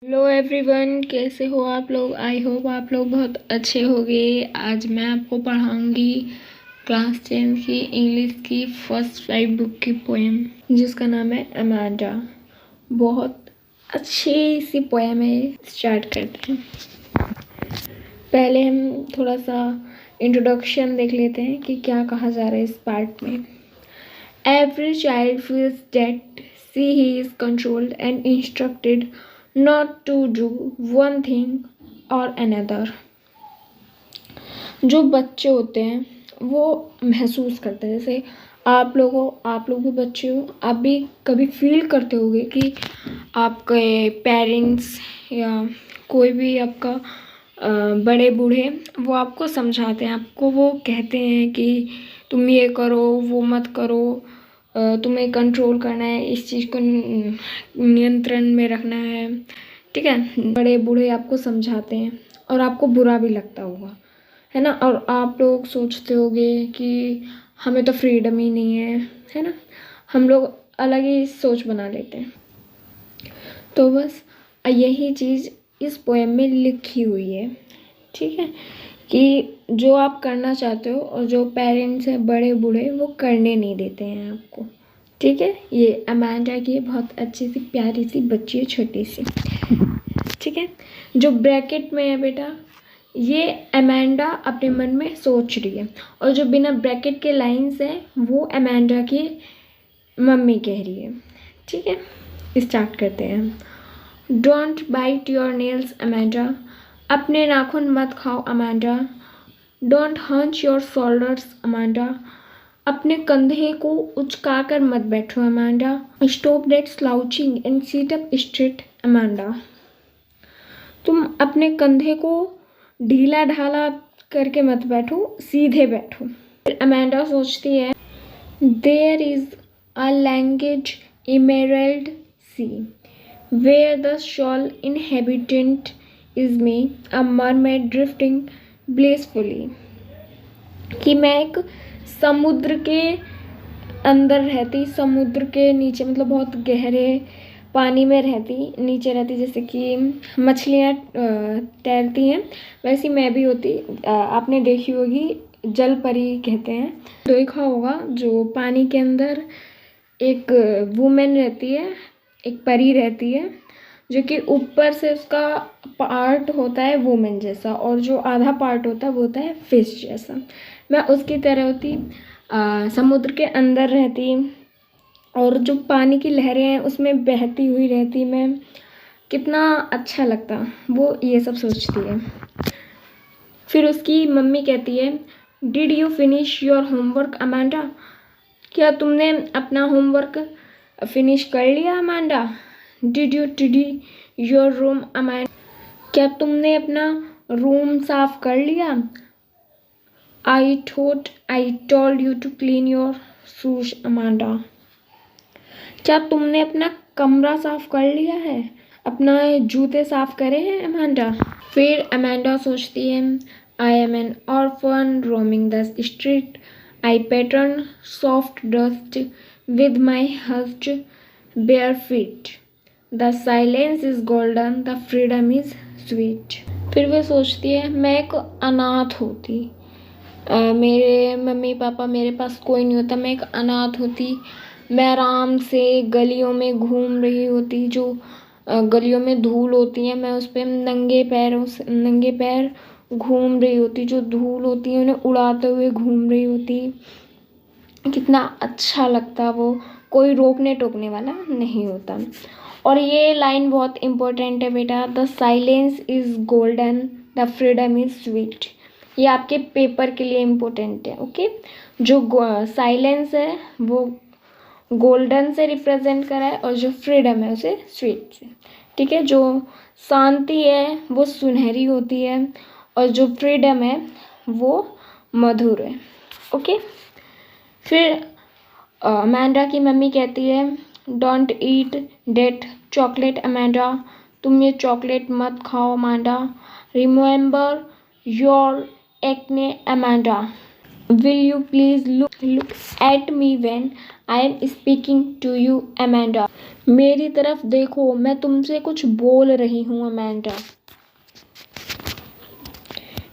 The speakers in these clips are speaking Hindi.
हेलो एवरीवन, कैसे हो आप लोग। आई होप आप लोग बहुत अच्छे होंगे। आज मैं आपको पढ़ाऊंगी क्लास 10 की इंग्लिश की फर्स्ट 5 बुक की पोएम जिसका नाम है अमांडा। बहुत अच्छी सी पोएम है। स्टार्ट करते हैं। पहले हम थोड़ा सा इंट्रोडक्शन देख लेते हैं कि क्या कहा जा रहा है इस पार्ट में। Every child feels that he is controlled and instructed not to do one thing or another. जो बच्चे होते हैं वो महसूस करते हैं, जैसे आप लोग भी बच्चे हो, आप भी कभी फील करते होगे कि आपके पेरेंट्स या कोई भी आपका बड़े बूढ़े वो आपको समझाते हैं, आपको वो कहते हैं कि तुम ये करो, वो मत करो, तुम्हें कंट्रोल करना है, इस चीज़ को नियंत्रण में रखना है। ठीक है, बड़े बूढ़े आपको समझाते हैं और आपको बुरा भी लगता होगा, है ना। और आप लोग सोचते होगे कि हमें तो फ्रीडम ही नहीं है ना। हम लोग अलग ही सोच बना लेते हैं। तो बस यही चीज़ इस पोएम में लिखी हुई है। ठीक है, कि जो आप करना चाहते हो और जो पेरेंट्स हैं बड़े बूढ़े वो करने नहीं देते हैं आपको। ठीक है, ये अमांडा की बहुत अच्छी सी प्यारी सी बच्ची है, छोटी सी। ठीक है, जो ब्रैकेट में है बेटा, ये अमांडा अपने मन में सोच रही है, और जो बिना ब्रैकेट के लाइंस है वो अमांडा की मम्मी कह रही है। ठीक है, स्टार्ट करते हैं। Don't bite your nails Amanda, अपने नाखून मत खाओ Amanda. Don't hunch your shoulders Amanda, अपने कंधे को उचकाकर मत बैठो Amanda. Stop that slouching and sit up straight Amanda, तुम अपने कंधे को ढीला ढाला करके मत बैठो, सीधे बैठो। फिर अमांडा सोचती है, there is a language emerald sea, where the sole inhabitant is me, a mermaid drifting blissfully, कि मैं एक समुद्र के अंदर रहती, समुद्र के नीचे मतलब बहुत गहरे पानी में रहती, नीचे रहती, जैसे कि मछलियाँ तैरती हैं वैसी मैं भी होती। आपने देखी होगी, जल परी कहते हैं, देखा होगा, जो पानी के अंदर एक वुमेन रहती है, एक परी रहती है, जो कि ऊपर से उसका पार्ट होता है वुमेन जैसा और जो आधा पार्ट होता है वो होता है फिश जैसा। मैं उसकी तरह होती, समुद्र के अंदर रहती और जो पानी की लहरें हैं उसमें बहती हुई रहती मैं। कितना अच्छा लगता, वो ये सब सोचती है। फिर उसकी मम्मी कहती है, did you finish your homework Amanda, क्या तुमने अपना होमवर्क फिनिश कर लिया Amanda. Did you tidy your room Amanda, क्या तुमने अपना रूम साफ कर लिया। I thought I told you to clean your shoes Amanda, क्या तुमने अपना कमरा साफ कर लिया है, अपना जूते साफ करे हैं अमांडा। फिर अमांडा सोचती है, I am N orphan roaming the street, I pattern soft dust with my hushed bare feet. The silence is golden, the freedom is sweet. फिर वह सोचती है, मैं एक अनाथ होती, मेरे मम्मी पापा, मेरे पास कोई नहीं होता, मैं एक अनाथ होती, मैं आराम से गलियों में घूम रही होती, जो गलियों में धूल होती है मैं उस पर नंगे पैर घूम रही होती, जो धूल होती है उन्हें उड़ाते हुए घूम रही होती। कितना अच्छा लगता वो, कोई रोकने टोकने वाला नहीं होता। और ये लाइन बहुत इम्पोर्टेंट है बेटा, the silence is golden, the freedom is sweet. ये आपके पेपर के लिए इम्पोर्टेंट है। ओके, जो साइलेंस है वो गोल्डन से रिप्रेजेंट करा है और जो फ्रीडम है उसे स्वीट से। ठीक है, जो शांति है वो सुनहरी होती है और जो फ्रीडम है वो मधुर है। ओके, फिर अमांडा की मम्मी कहती है, don't eat that chocolate Amanda, तुम ये चॉकलेट मत खाओ Amanda. Remember your acne Amanda, Will you please look at me when I am speaking to you, Amanda? मेरी तरफ देखो, मैं तुमसे कुछ बोल रही हूँ, अमेंडा।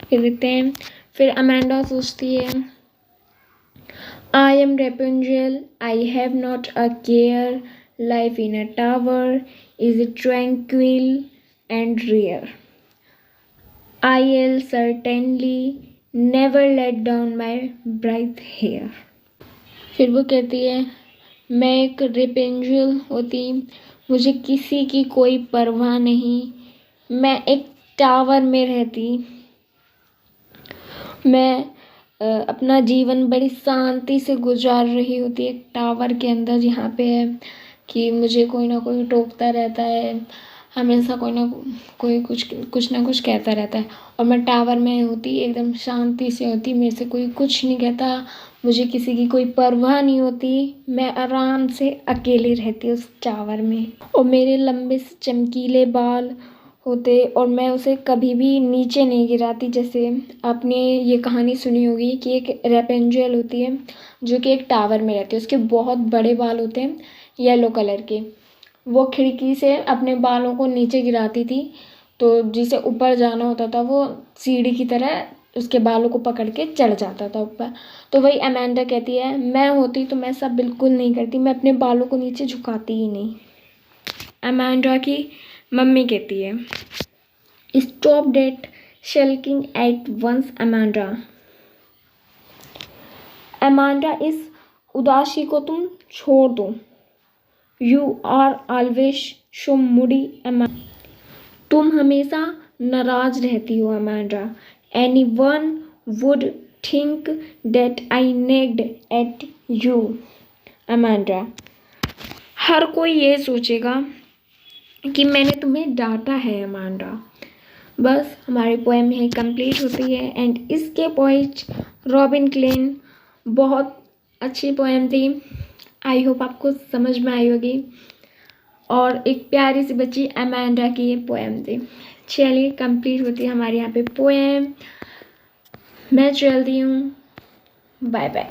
फिर देखते हैं, फिर अमेंडा सोचती है, I am Rapunzel, I have not a care, life in a tower is tranquil and rare. I'll certainly never let down my bright hair. फिर वो कहती है, मैं एक रेपेंजल होती, मुझे किसी की कोई परवाह नहीं, मैं एक टावर में रहती, मैं अपना जीवन बड़ी शांति से गुजार रही होती है एक टावर के अंदर। यहाँ पे है कि मुझे कोई ना कोई टोकता रहता है, हमेशा कोई ना कोई कुछ ना कुछ कहता रहता है, और मैं टावर में होती, एकदम शांति से होती, मेरे से कोई कुछ नहीं कहता, मुझे किसी की कोई परवाह नहीं होती, मैं आराम से अकेली रहती उस टावर में, और मेरे लंबे से चमकीले बाल होते, और मैं उसे कभी भी नीचे नहीं गिराती। जैसे आपने ये कहानी सुनी होगी कि एक रेपेंजल होती है जो कि एक टावर में रहती है, उसके बहुत बड़े बाल होते हैं येलो कलर के, वो खिड़की से अपने बालों को नीचे गिराती थी, तो जिसे ऊपर जाना होता था वो सीढ़ी की तरह उसके बालों को पकड़ के चढ़ जाता था ऊपर। तो वही अमेंडा कहती है, मैं होती तो मैं सब बिल्कुल नहीं करती, मैं अपने बालों को नीचे झुकाती ही नहीं। अमेंडा की मम्मी कहती है, stop that sulking at once Amanda. Amanda, इस उदासी को तुम छोड़ दो। You are always so moody Amanda, तुम हमेशा नाराज रहती हो Amanda. Anyone would think that I nagged at you Amanda, हर कोई ये सोचेगा कि मैंने तुम्हें डांटा है अमेंडा। बस हमारी पोएम यही कंप्लीट होती है, एंड इसके पोइट रॉबिन क्लेन, बहुत अच्छी पोएम थी। आई होप आपको समझ में आई होगी, और एक प्यारी सी बच्ची अमेंडा की ये पोएम थी। चलिए, कंप्लीट होती है हमारे यहाँ पे पोएम। मैं चलती हूँ, बाय बाय।